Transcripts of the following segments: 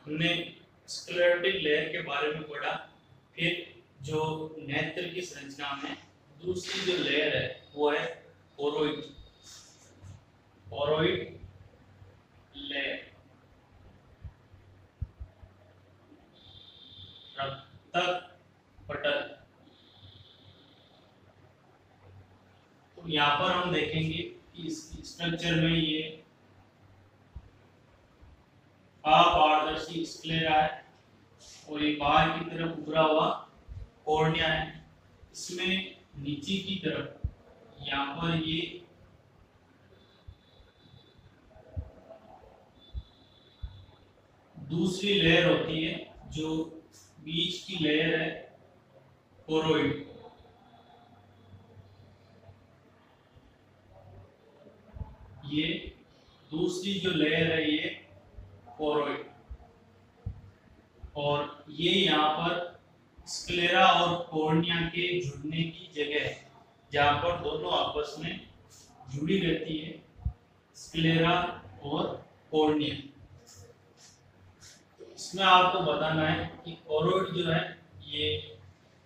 हमने sclerotic layer के बारे में पढ़ा। फिर जो नेत्र की संरचना में दूसरी जो लेयर है वो है कोरोइड। कोरोइड लेयर, रक्तक पटल। तो यहाँ पर हम देखेंगे कि इस स्ट्रक्चर में ये अपारदर्शी स्क्लेरा है और ये बाहर की तरफ उभरा हुआ कॉर्निया है। इसमें नीचे की तरफ यहाँ पर ये दूसरी लेयर होती है, जो बीच की लेयर है कोरोइड। ये दूसरी जो लेयर है ये कोरोइड, और ये यहाँ पर स्क्लेरा और कॉर्निया के जुड़ने की जगह है, जहाँ पर दोनों आपस में जुड़ी रहती है, स्क्लेरा और कॉर्निया। इसमें आपको बताना है कि कोरोइड जो है ये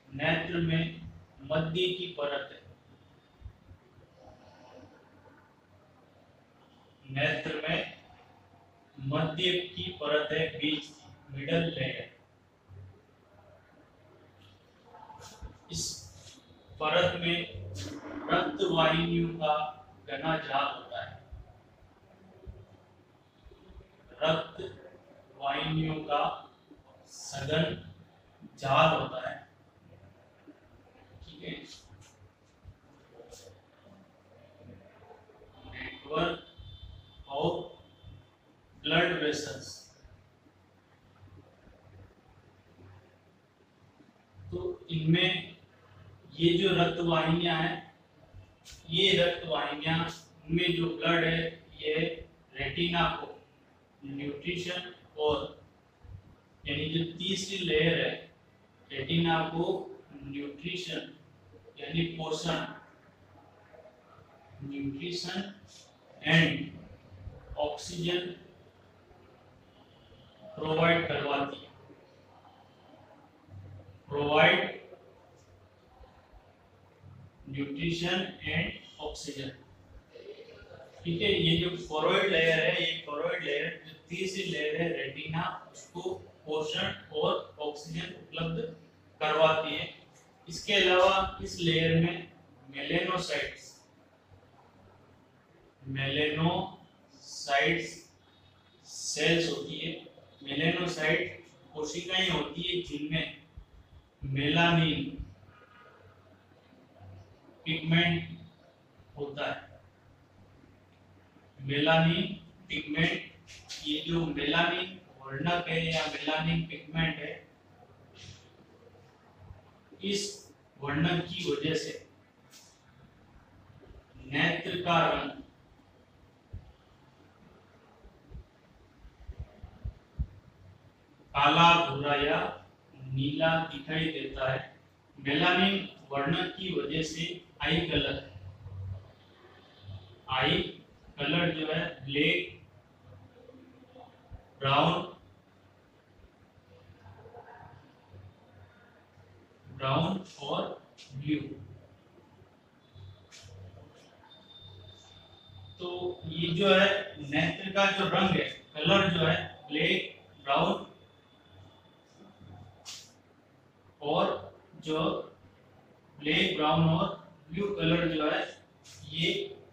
नेत्र में मध्य की परत है। नेत्र में मध्य की परत है, बीच की मिडल लेयर। इस परत में रक्त वाहिनियों का घना जाल होता है। रक्त वाहिनियों का सघन जाल होता है, ठीक है। Network of blood vessels. तो इनमें ये जो रक्त वाहिनियां हैं, ये रक्त वाहिनियां में जो ब्लड है ये रेटिना को न्यूट्रिशन और यानी जो तीसरी लेयर है रेटिना को न्यूट्रिशन यानी पोषण, न्यूट्रिशन एंड ऑक्सीजन प्रोवाइड करवाती है। प्रोवाइड न्यूट्रिशन एंड ऑक्सीजन, ठीक है। ये जो कोरोइड लेयर है, ये कोरोइड लेयर जो तीसरी लेयर है रेटिना, उसको पोषण और ऑक्सीजन उपलब्ध करवाती है। इसके अलावा इस लेयर में मेलेनोसाइट्स सेल्स होती है। मेलेनोसाइट कोशिकाएं होती है जिनमें मेलानिन पिगमेंट होता है। मेलानिन पिगमेंट, ये जो मेलानिन वर्णक है या मेलानिन पिगमेंट है, इस वर्णक की वजह से नेत्र का रंग काला, भूरा या नीला दिखाई देता है। मेलानिन वर्णक की वजह से आई कलर जो है ब्लैक, ब्राउन और ब्लू। तो ये जो है नेत्र का जो रंग है, कलर जो है ब्लैक, ब्राउन और जो ब्लैक, ब्राउन और ब्लू कलर जो है ये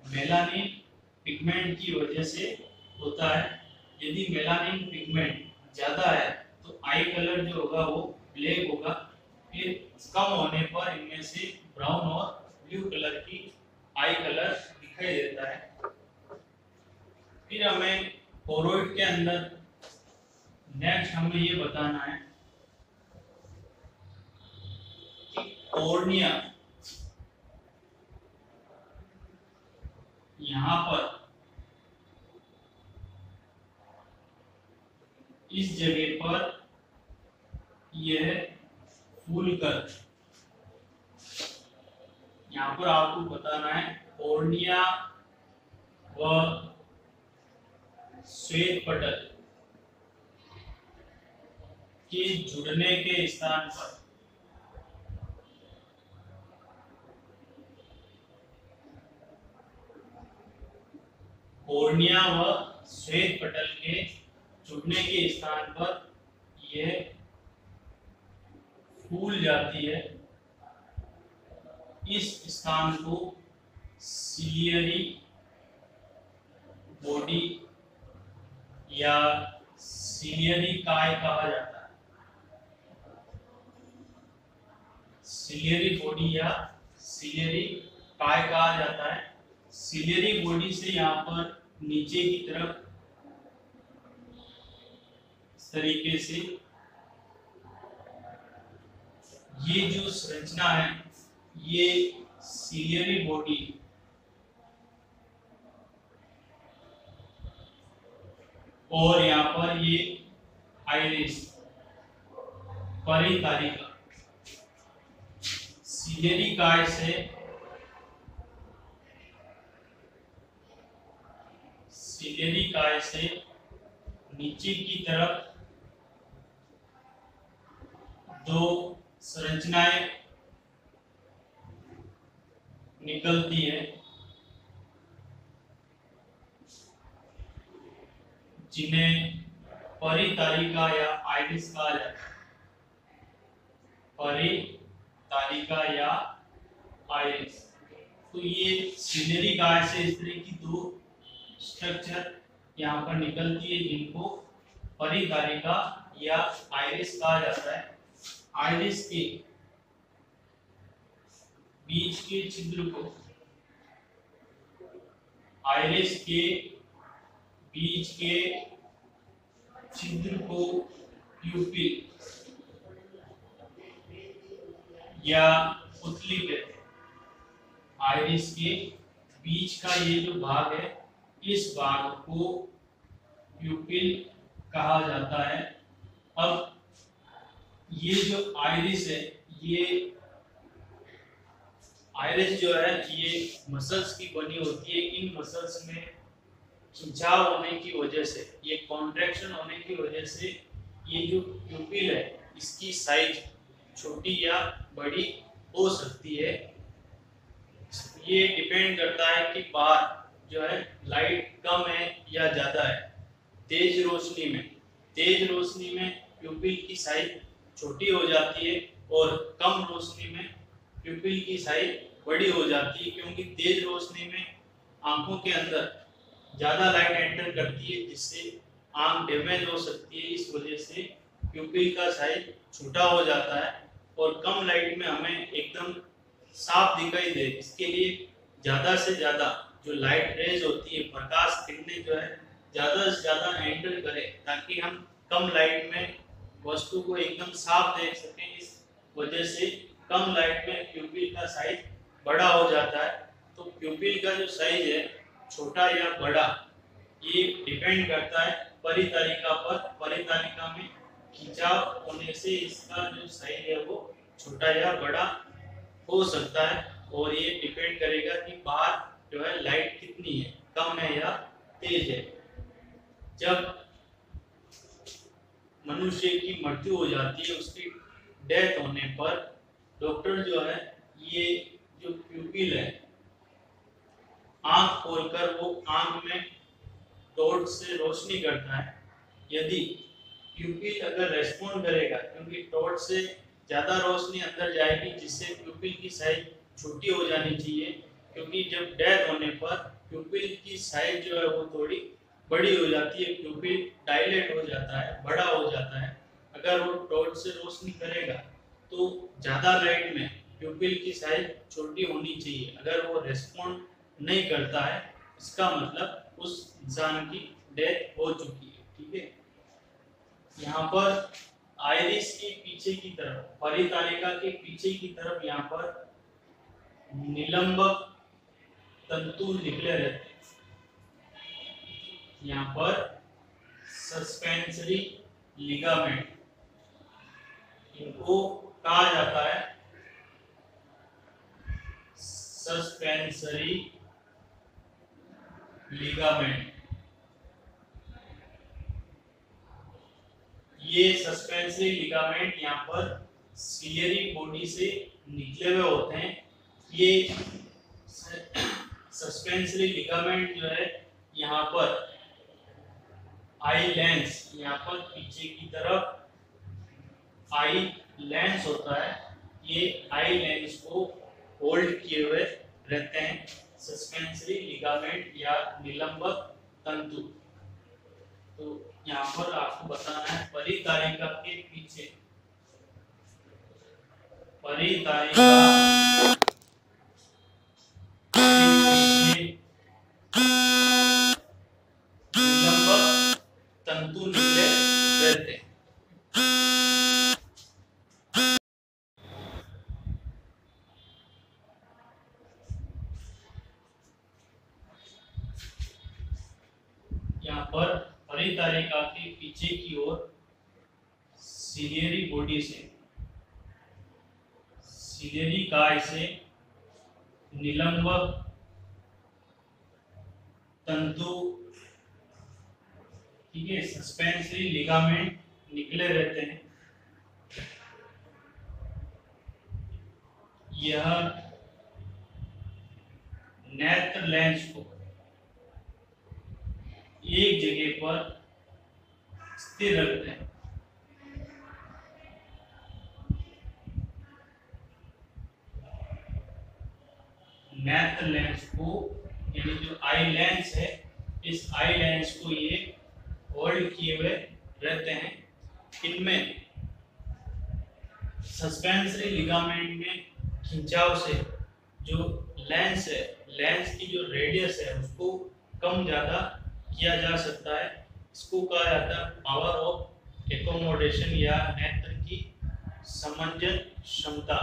मेलानिन पिगमेंट की वजह से होता है। यदि मेलानिन पिगमेंट ज्यादा है तो आई कलर जो होगा वो ब्लैक होगा, फिर कम होने पर इनमें से ब्राउन और ब्लू कलर की आई कलर दिखाई देता है। फिर हमें कोरोइड के अंदर नेक्स्ट हमें ये बताना है कि कॉर्निया यहाँ पर इस जगह पर यह फूलकर, यहाँ पर आपको बताना है कॉर्निया व श्वेत पटल के जुड़ने के स्थान पर कोर्निया व श्वेत पटल के जुड़ने के स्थान पर यह फूल जाती है। इस स्थान को सिलियरी बॉडी या सिलियरी काय कहा जाता है। सिलियरी बॉडी या सिलियरी काय कहा जाता है। सिलियरी बॉडी से यहाँ पर नीचे की तरफ इस तरीके से ये जो संरचना है ये सिलियरी बॉडी और यहाँ पर ये आइरिस परितालिका सिलियरी काय से नीचे की तरफ दो संरचनाएं निकलती है जिन्हें परितालिका या आइरिस कहा जाता है। परितालिका या आइरिस। तो ये सिलियरी काय से इस तरह की दो स्ट्रक्चर यहाँ पर निकलती है जिनको परितालिका या आइरिस कहा जाता है। आइरिस के बीच के छिद्र को प्यूपिल या पुतली कहते हैं। आइरिस के बीच का ये जो भाग है इस भाग को प्यूपिल कहा जाता है। अब ये जो आइरिस है ये आइरिस जो है ये मसल्स की बनी होती है। इन मसल्स में खिंचाव होने की वजह से ये कॉन्ट्रैक्शन होने की वजह से ये जो प्यूपिल है इसकी साइज छोटी या बड़ी हो सकती है। ये डिपेंड करता है कि बाहर जो है लाइट कम है या ज्यादा है। तेज रोशनी में प्यूपिल की साइज छोटी हो जाती है और कम रोशनी में प्यूपिल की साइज बड़ी हो जाती है, क्योंकि तेज रोशनी में आंखों के अंदर ज्यादा लाइट एंटर करती है जिससे आंख डैमेज हो सकती है। इस वजह से प्यूपिल का साइज छोटा हो जाता है और कम लाइट में हमें एकदम साफ दिखाई दे। इसके लिए ज्यादा से ज्यादा जो लाइट रेज होती है, प्रकाश किरणें जो है ज्यादा से ज्यादा एंटर करे ताकि हम कम लाइट में वस्तु को एकदम साफ देख सकें। इस वजह से कम लाइट में प्यूपिल का साइज बड़ा हो जाता है। तो प्यूपिल का जो साइज है छोटा या बड़ा ये डिपेंड करता है परितालिका पर। परितालिका में खिंचाव होने से इसका जो साइज है वो छोटा या बड़ा हो सकता है और ये डिपेंड करेगा कि बाहर जो है लाइट कितनी है, कम है या तेज है। जब मनुष्य की मृत्यु हो जाती है, उसकी डेथ होने पर डॉक्टर जो है ये जो प्यूपिल है आंख खोलकर वो आंख में टॉर्च से रोशनी करता है। यदि प्यूपिल अगर रेस्पॉन्ड करेगा, क्योंकि टॉर्च से ज्यादा रोशनी अंदर जाएगी जिससे प्यूपिल की साइज छोटी हो जानी चाहिए, क्योंकि जब डेथ होने पर प्यूपिल की साइज जो है वो थोड़ी बड़ी हो जाती है। प्यूपिल डायलेट हो जाता है, बड़ा हो जाता है। अगर वो टॉर्च से रोशनी करेगा तो ज्यादा लाइट में प्यूपिल की साइज छोटी होनी चाहिए। अगर वो रेस्पॉन्ड नहीं करता है इसका मतलब उस इंसान की डेथ हो चुकी है। ठीक है, यहाँ पर आइरिस के पीछे की तरफ, परितालिका के पीछे की तरफ यहाँ पर निलंबक तंतु निकले रहते हैं। यहाँ पर सस्पेंसरी लिगामेंट इनको कहा जाता है। सस्पेंसरी लिगामेंट ये सस्पेंसरी लिगामेंट यहाँ पर सिलियरी बॉडी से निकले हुए होते हैं। ये सस्पेंसरी लिगामेंट जो है यहाँ पर आई लेंस, यहाँ पर पीछे की तरफ आई लेंस होता है। ये आई लेंस को होल्ड किए हुए रहते हैं सस्पेंसरी लिगामेंट या निलंबक तंतु। तो यहाँ पर आपको बताना है परितारिका के पीछे, परितारिका निलंबक तंतु निकले रहते हैं। यहाँ पर परितारिका के पीछे की ओर सिलियरी बॉडी से, सिलियरी काय से निलंबक तंतु, ठीक है, सस्पेंसरी लिगामेंट निकले रहते हैं। यह नेत्र लेंस को एक जगह पर स्थिर रखते हैं। नेत्र लेंस को, यानी जो आई लेंस है, इस आई लेंस को ये होल्ड किए हुए रहते हैं। इनमें सस्पेंसरी लिगामेंट में खिंचाव से जो लेंस है, लेंस की जो रेडियस है उसको कम ज्यादा किया जा सकता है। इसको कहा जाता है पावर ऑफ एकोमोडेशन या नेत्र की समंजन क्षमता।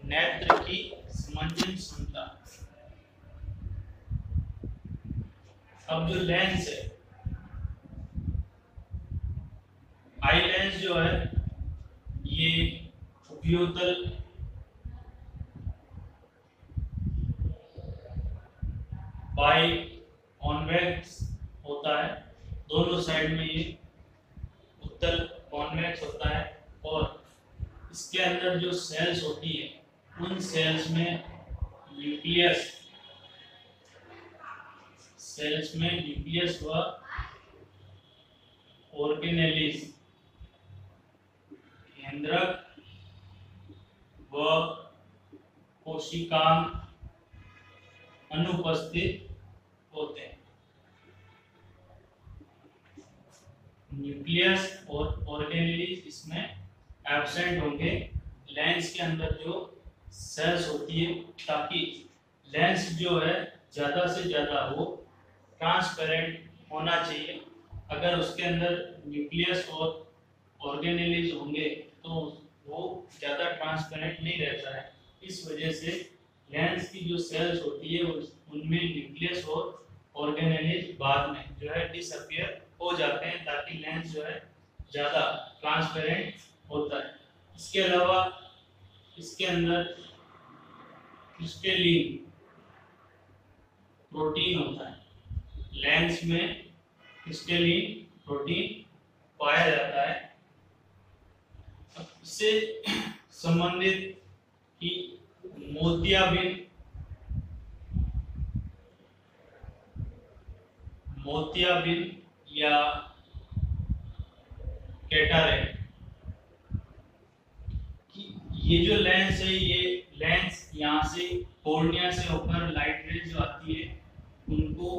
नेत्र की समंजन क्षमता। अब जो लेंस है, आई लेंस जो है ये उपयुतल बाई कॉन्वेक्स होता है। दोनों साइड में ये उत्तल कॉन्वेक्स होता है और इसके अंदर जो सेल्स होती है उन सेल्स में न्यूक्लियस, सेल्स में न्यूक्लियस व ऑर्गेनेलिस, केंद्रक व कोशिकांग अनुपस्थित होते हैं। न्यूक्लियस और ऑर्गेनेलिस इसमें एब्सेंट होंगे लेंस के अंदर जो सेल्स होती है, ताकि लेंस जो है ज्यादा से ज्यादा वो ट्रांसपेरेंट होना चाहिए। अगर उसके अंदर न्यूक्लियस और ऑर्गेनेलिस होंगे तो वो ज्यादा ट्रांसपेरेंट नहीं रहता है। इस वजह से लेंस की जो सेल्स होती है उनमें न्यूक्लियस और ऑर्गेनेलिस बाद में जो है डिसअपियर हो जाते हैं, ताकि लेंस जो है ज्यादा ट्रांसपेरेंट होता है। इसके अलावा इसके अंदर क्रिस्टलीन प्रोटीन होता है। लेंस में क्रिस्टलीन प्रोटीन पाया जाता है। इससे संबंधित कि मोतियाबिंद, मोतियाबिंद या कैटरेक्ट, ये जो लेंस है, ये लेंस यहाँ से कॉर्निया से होकर लाइट रेज जो आती है उनको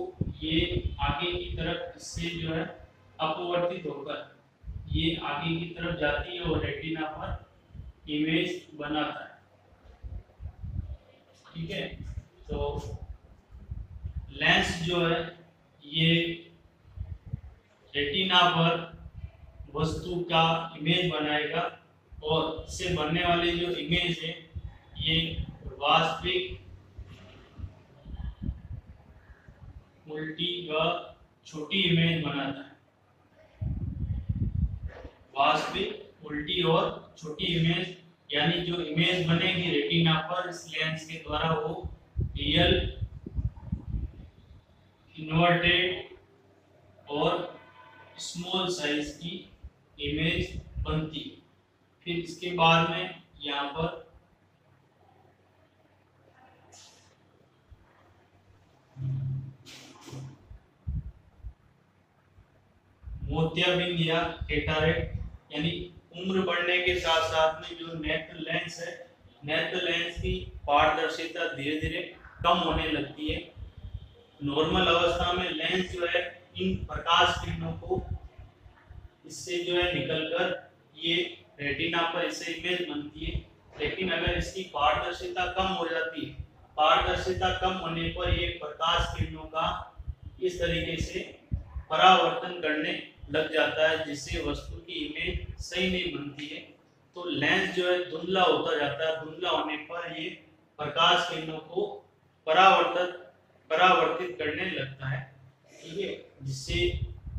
ये आगे की तरफ, इससे जो है अपवर्तित होकर ये आगे की तरफ जाती है और रेटिना पर इमेज बनाता है। ठीक है, तो लेंस जो है ये रेटिना पर वस्तु का इमेज बनाएगा और इससे बनने वाली जो इमेज है ये वास्तविक, उल्टी व छोटी इमेज बनाता है। वास्तविक, उल्टी और छोटी इमेज यानी जो इमेज बनेगी रेटिना पर इस लेंस के द्वारा वो रियल, इन्वर्टेड और स्मॉल साइज की इमेज बनती। फिर इसके बाद में यहाँ पर मोतियाबिंद या कैटरेक्ट यानी उम्र बढ़ने के साथ साथ में जो नेत्र लेंस है, नेत्र लेंस की पारदर्शिता धीरे धीरे कम होने लगती है। नॉर्मल अवस्था में लेंस जो है इन प्रकाश किरणों को इससे जो है निकलकर ये रेटिना पर इससे इमेज बनती है। लेकिन अगर इसकी पारदर्शिता कम हो जाती है, पारदर्शिता कम होने पर ये प्रकाश किरणों का इस तरीके से परावर्तन करने लग जाता है, जिससे वस्तु की इमेज सही नहीं बनती है। तो लेंस जो है धुंधला होता जाता है। धुंधला होने पर ये प्रकाश किरणों को परावर्तित करने लगता है, ठीक है, जिससे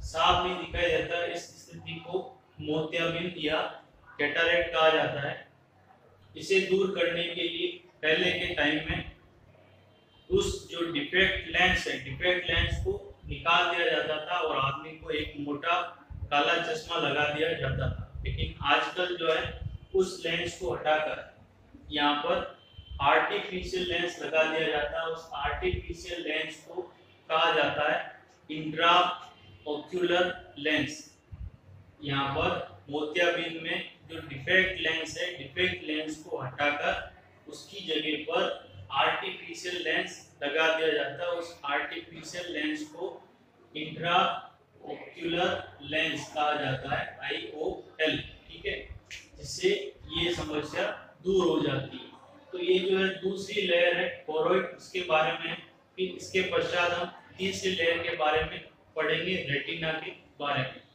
साफ नहीं दिखाई देता। इस स्थिति को मोतियाबिंद या कैटरेक्ट कहा जाता है। इसे दूर करने के लिए पहले के टाइम में उस जो डिफेक्ट लेंस है, डिफेक्ट लेंस को निकाल दिया जाता था और आदमी को एक मोटा काला चश्मा लगा दिया जाता था। लेकिन आजकल जो है उस लेंस को हटाकर यहाँ पर आर्टिफिशियल लेंस लगा दिया जाता है। उस आर्टिफिशियल लेंस को कहा जाता है इंट्रा ऑक्यूलर लेंस। यहाँ पर मोतियाबिंद में जो डिफेक्ट लेंस है, डिफेक्ट लेंस को हटाकर उसकी जगह पर आर्टिफिशियल लेंस लगा दिया जाता है। उस आर्टिफिशियल लेंस को इंट्रा ऑक्यूलर लेंस कहा जाता है, IOL, ठीक है, जिससे ये समस्या दूर हो जाती है। तो ये जो है दूसरी लेयर है कोरोइड, इसके बारे में। फिर इसके पश्चात हम तीसरी लेयर के बारे में पढ़ेंगे, रेटिना के बारे में।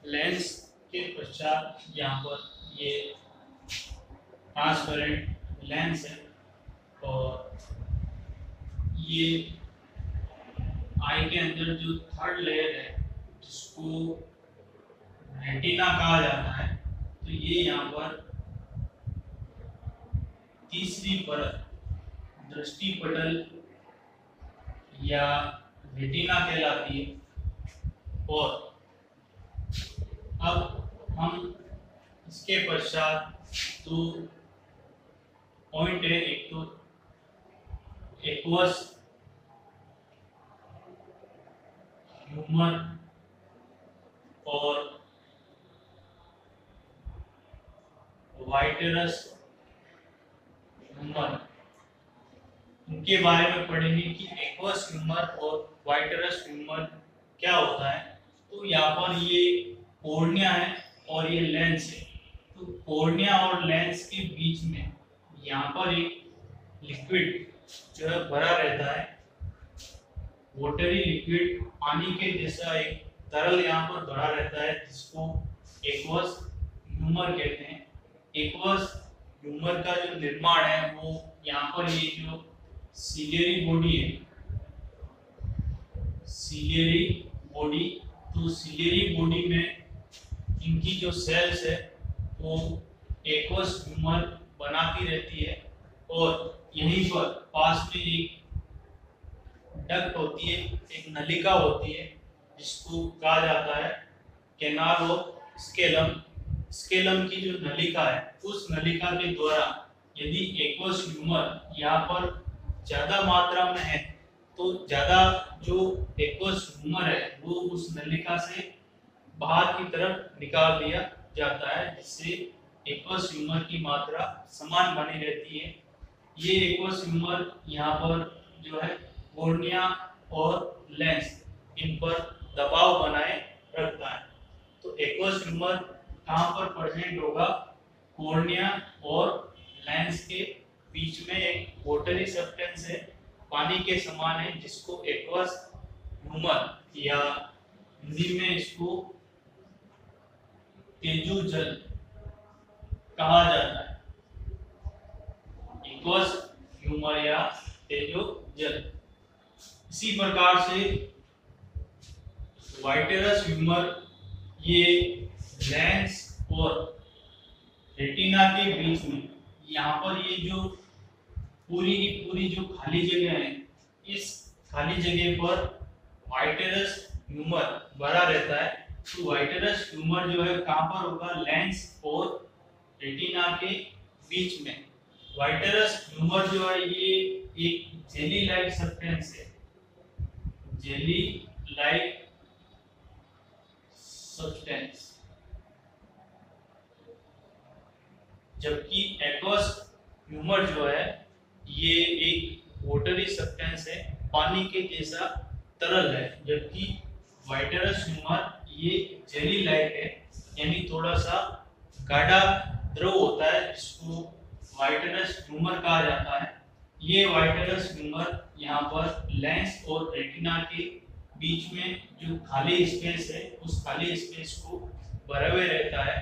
लेंस के पश्चात यहाँ पर ये ट्रांसपेरेंट लेंस है और ये आई के अंदर जो थर्ड लेयर है जिसको रेटिना कहा जाता है, तो ये यहाँ पर तीसरी परत दृष्टि पटल या रेटिना कहलाती है। और अब हम इसके पश्चात दो पॉइंट है, एक तो एक्वस ह्यूमर और वाइटरस ह्यूमर, इनके बारे में पढ़ेंगे कि एक्वस ह्यूमर और वाइटरस ह्यूमर क्या होता है। तो यहाँ पर ये कॉर्निया है और ये लेंस है। तो कॉर्निया और लेंस के बीच में यहाँ पर एक लिक्विड जो है भरा रहता है, वाटरी लिक्विड, पानी के जैसा एक तरल यहाँ पर भरा रहता है, जिसको एक्वस ह्यूमर कहते हैं। एक्वस ह्यूमर का जो निर्माण है वो यहाँ पर ये जो सिलियरी बॉडी है, सिलियरी बॉडी, तो सिलियरी बॉडी में इनकी जो सेल्स है वो एक्वस ह्यूमर बनाती रहती है। और यहीं पर पास में एक डक्ट होती है, एक नलिका होती है, जिसको कहा जाता है कैनाल ऑफ स्केलम। स्केलम की जो नलिका है, उस नलिका के द्वारा यदि एक्वस ह्यूमर यहाँ पर ज्यादा मात्रा में है तो ज्यादा जो एक्वस ह्यूमर है वो उस नलिका से बाहर की तरफ निकाल दिया जाता है, जिससे एक्वस ह्यूमर की मात्रा समान बनी रहती है। ये एक्वस ह्यूमर यहाँ पर जो है कॉर्निया और लेंस इन पर दबाव बनाए रखता है। तो एक्वस ह्यूमर कहाँ पर प्रेजेंट होगा? कॉर्निया और लेंस के बीच में एक वाटरी सब्सटेंस है, पानी के समान है, जिसको एक्वस ह्यूमर या हिंदी में इसको तेजु जल कहा जाता है। एक्वस ह्यूमर या तेजोजल। इसी प्रकार से वाइटेरस ह्यूमर ये लेंस और रेटिना के बीच में, यहाँ पर ये जो पूरी की पूरी जो खाली जगह है, इस खाली जगह पर वाइटेरस ह्यूमर भरा रहता है। तो वाइटेरस ह्यूमर जो है कहाँ पर होगा, लेंस और रेटिना के बीच में। वाइटेरस ह्यूमर जो है ये एक जेली लाइक सब्सटेंस है, जेली लाइक सब्सटेंस, जबकि एक्वस ह्यूमर जो है ये एक वाटरी सब्सटेंस है, पानी के जैसा तरल है। जबकि वाइटेरस ह्यूमर ये जेली लाइक है, यानी थोड़ा सा गाढ़ा द्रव होता है, जिसको वाइटेरस ह्यूमर कहा जाता है। ये वाइटेरस ह्यूमर यहाँ पर लेंस और रेटिना के बीच में जो खाली स्पेस है, उस खाली स्पेस को भरे हुए रहता है।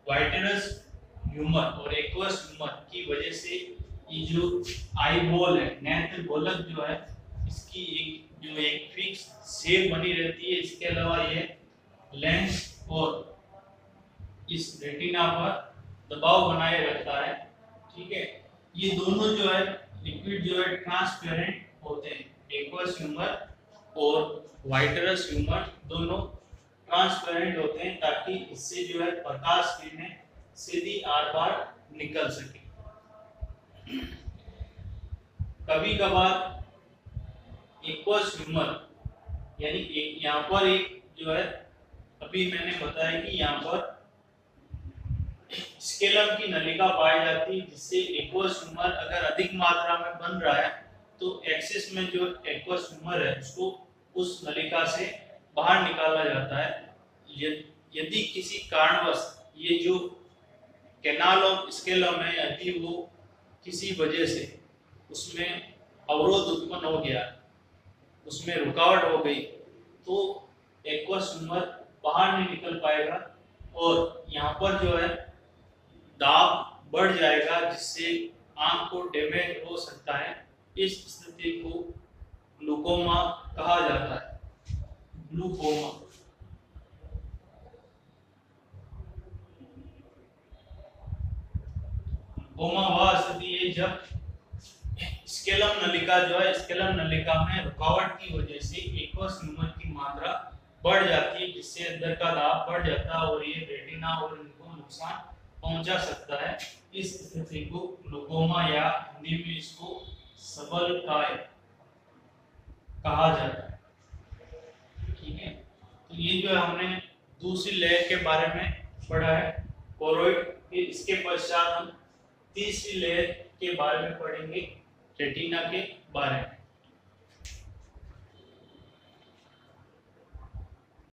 वाइटेरस ह्यूमर और एक्वस ह्यूमर की वजह से ये जो आई बॉल है, नेत्र गोलक जो है, इसकी एक फिक्स शेप बनी रहती है। इसके अलावा ये लेंस और इस रेटिना पर दबाव बनाए रखता है। ठीक है, ये दोनों जो है लिक्विड जो है ट्रांसपेरेंट होते हैं। एक्वस ह्यूमर और वाइटेरस ह्यूमर दोनों ट्रांसपेरेंट होते हैं, ताकि इससे जो है प्रकाश किरणें सीधी आर पार निकल सके। कभी कभार एक्वस ह्यूमर यानी यहाँ पर एक जो है, अभी मैंने बताया कि यहाँ पर स्केलम की नलिका पाई जाती है, जिससे एक्वस ह्यूमर अगर अधिक मात्रा में बन रहा है तो एक्सेस में जो एक्वस ह्यूमर है उसको उस नलिका से बाहर निकाला जाता है। यदि किसी कारणवश ये जो कैनाल ऑफ स्केलम है, यदि वो किसी वजह से उसमें अवरोध उत्पन्न हो गया, उसमें रुकावट हो गई, तो एक्वस ह्यूमर बाहर नहीं निकल पाएगा और यहाँ पर जो है दाब बढ़ जाएगा, जिससे आंख को डैमेज हो सकता है। इस स्थिति को ग्लूकोमा कहा जाता है। ग्लूकोमा वह स्थिति है जब स्केलम नलिका जो है, स्केलम नलिका में रुकावट की वजह से एक्वस ह्यूमर की मात्रा बढ़ जाती है, जिससे अंदर का दाब बढ़ जाता है और ये रेटिना और इनको नुकसान पहुंचा सकता है। इस स्थिति को ग्लूकोमा या हिंदी में इसको सबलकाय कहा जाता है। ठीक है, तो ये जो है हमने दूसरी लेयर के बारे में पढ़ा है, कोरोइड। इसके पश्चात हम तीसरी लेयर के बारे में पढ़ेंगे, रेटिना के बारे में।